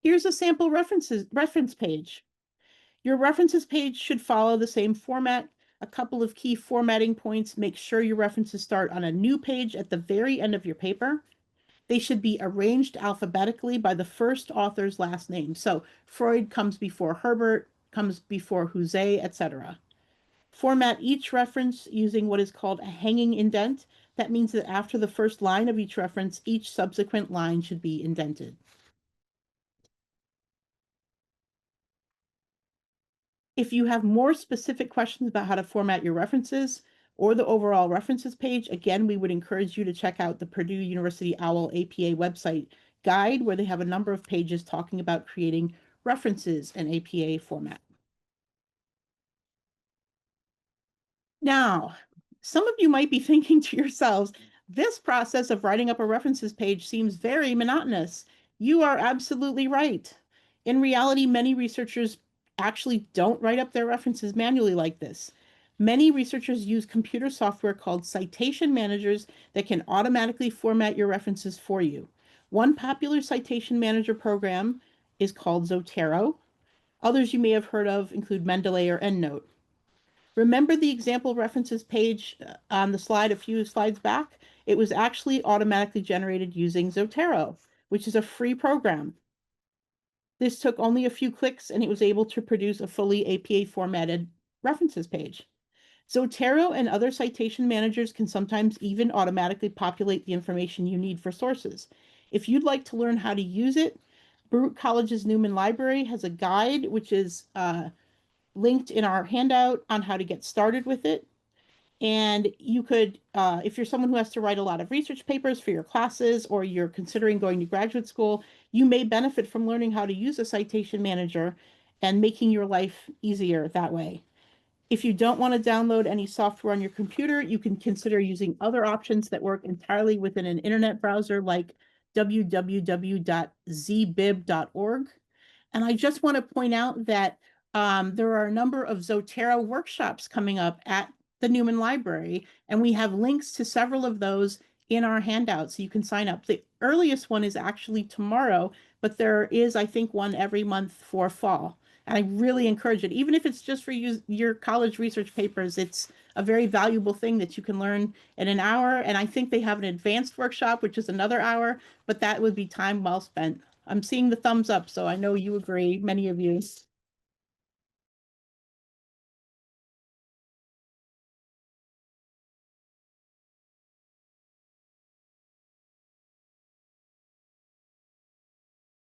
Here's a sample reference page. Your references page should follow the same format. A couple of key formatting points: make sure your references start on a new page at the very end of your paper. They should be arranged alphabetically by the first author's last name. So Freud comes before Herbert, comes before Jose, etc. Format each reference using what is called a hanging indent. That means that after the first line of each reference, each subsequent line should be indented. If you have more specific questions about how to format your references or the overall references page, again, we would encourage you to check out the Purdue University OWL APA website guide, where they have a number of pages talking about creating references in APA format. Now, some of you might be thinking to yourselves, this process of writing up a references page seems very monotonous. You are absolutely right. In reality, many researchers actually don't write up their references manually like this. Many researchers use computer software called citation managers that can automatically format your references for you. One popular citation manager program is called Zotero. Others you may have heard of include Mendeley or EndNote. Remember the example references page on the slide a few slides back? It was actually automatically generated using Zotero, which is a free program. This took only a few clicks and it was able to produce a fully APA formatted references page. Zotero and other citation managers can sometimes even automatically populate the information you need for sources. If you'd like to learn how to use it, Baruch College's Newman Library has a guide, which is linked in our handout, on how to get started with it. And you could, if you're someone who has to write a lot of research papers for your classes, or you're considering going to graduate school, you may benefit from learning how to use a citation manager and making your life easier that way. If you don't want to download any software on your computer, you can consider using other options that work entirely within an internet browser, like www.zbib.org. And I just want to point out that there are a number of Zotero workshops coming up at the Newman Library, and we have links to several of those in our handout, so you can sign up. The earliest one is actually tomorrow, but there is, I think, one every month for fall. And I really encourage it. Even if it's just for your college research papers, it's a very valuable thing that you can learn in an hour. And I think they have an advanced workshop, which is another hour, but that would be time well spent. I'm seeing the thumbs up, so I know you agree, many of you.